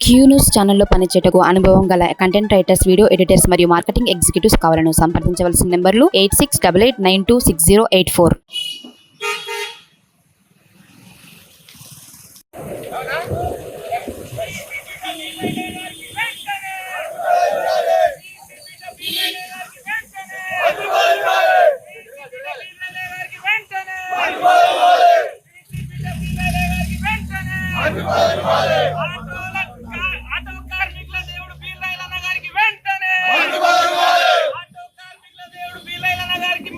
Q news ఛానల్లో పనిచేయటకు అనుభవం గల కంటెంట్ రైటర్స్, వీడియో ఎడిటర్స్ మరియు మార్కెటింగ్ ఎగ్జిక్యూటివ్స్ కావాలను సంప్రదించవలసిన నెంబర్లు 8688926084.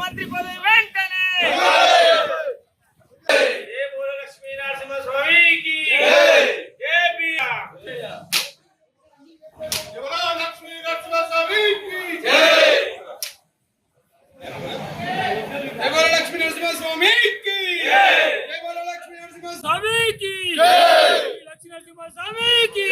మంత్రి పదవి వెంటనే లక్ష్మీ నరసింహ స్వామికి లక్ష్మీ నరసింహ స్వామికి లక్ష్మీ నరసింహ స్వామికి లక్ష్మీ నరసింహ స్వామికి లక్ష్మీ నరసింహ స్వామికి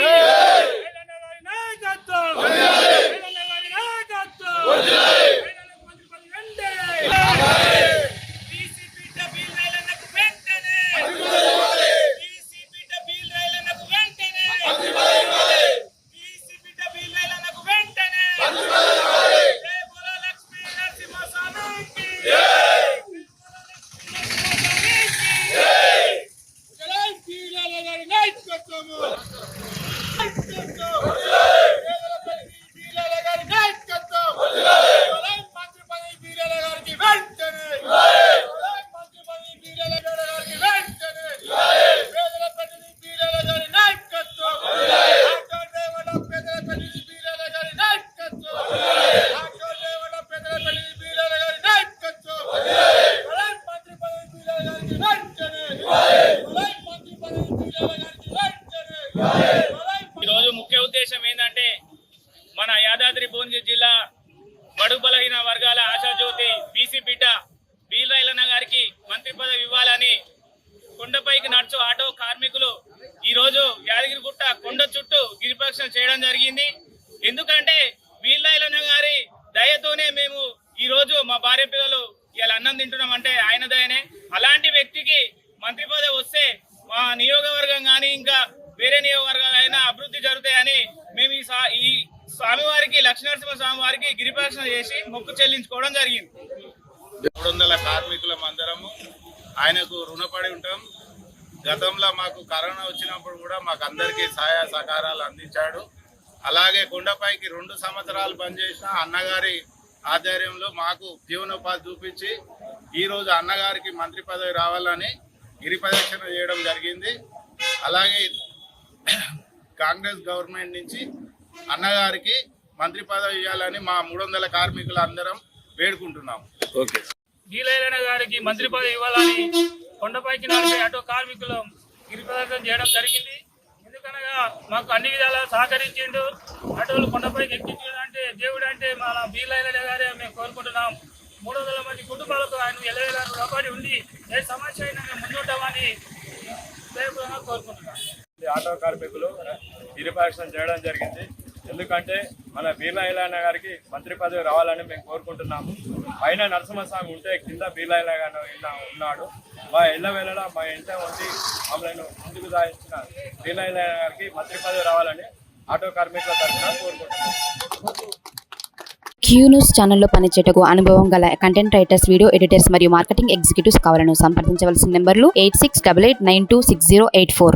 ఈరోజు ముఖ్య ఉద్దేశం ఏంటంటే మన యాదాద్రి భువనగిరి జిల్లా బడుగు బలహీన వర్గాల ఆశాజ్యోతి బీసీ బిడ్డ వీలైలన్న గారికి మంత్రి పదవి ఇవ్వాలని కొండపైకి నడుచు ఆటో కార్మికులు ఈరోజు యాదగిరిగుట్ట కొండ చుట్టూ గిరిప్రదక్షిణ చేయడం జరిగింది. ఎందుకంటే వీలైలన్న గారి దయతోనే మేము ఈరోజు మా భార్య పిల్లలు ఇలా అన్నం తింటున్నాం అంటే ఆయన దయనే. అలాంటి వ్యక్తికి మంత్రి పదవి వస్తే మా నియోజకవర్గం కానీ ఇంకా వేరే నియోజకవర్గాలైనా అభివృద్ధి జరుగుతాయని మేము ఈ స్వామివారికి లక్ష్మీనరసింహ స్వామి వారికి గిరిప్రదక్షిణ చేసి మొక్కు చెల్లించుకోవడం జరిగింది. 300 కార్మికులం అందరము ఆయనకు రుణపడి ఉంటాం. గతంలో మాకు కరోనా వచ్చినప్పుడు కూడా మాకు అందరికీ సహాయ సహకారాలు అందించాడు. అలాగే కొండపైకి 2 సంవత్సరాలు పనిచేసిన అన్నగారి ఆధ్వర్యంలో మాకు జీవనోపాధి చూపించి ఈరోజు అన్నగారికి మంత్రి పదవి రావాలని గిరి ప్రదక్షిణ చేయడం జరిగింది. అలాగే కాంగ్రెస్ గవర్నమెంట్ నుంచి అన్నగారికి మంత్రి పదవి ఇవ్వాలని మా 300 కార్మికులు అందరం వేడుకుంటున్నాం. వీలైలన్న గారికి మంత్రి పదవి ఇవ్వాలని కొండపైకి నడిపే ఆటో కార్మికులు గిరి ప్రదర్శన చేయడం జరిగింది. ఎందుకనగా మాకు అన్ని విధాలా సహకరించిండు. ఆటోలు కొండపైకి ఎక్కించాడంటే దేవుడు అంటే మన వీలైలన్న గారే మేము కోరుకుంటున్నాం. 300 మంది కుటుంబాలకు ఆయన ఎల్లవేళ రుణపడి ఉండి ఏ సమస్య అయినా మేము ముందుంటామని కోరుకుంటున్నాం. ఆటో కార్మికులు గిరిప్రదక్షిణ చేయడం జరిగింది. ఎందుకంటే మన వీలైలన్న గారికి మంత్రి పదవి రావాలని మేము కోరుకుంటున్నాము. పైన నరసింహస్వామి ఉంటే కింద వీలైలన్న ఉన్నాడు. మా ఎల్లవేళలా మా ఇంట ఉండి మమ్మల్ని ముందుకు సాగించిన వీలైలన్న గారికి మంత్రి పదవి రావాలని ఆటో కార్మికుల తరఫున కోరుకుంటున్నాము. క్యూ న్యూస్ ఛానల్లో పనిచేయటకు అనుభవం గల కంటెంట్ రైటర్స్, వీడియో ఎడిటర్స్ మరియు మార్కెటింగ్ ఎగ్జిక్యూటివ్స్ కావాలను సంప్రదించవలసిన నెంబర్లు 8688926084.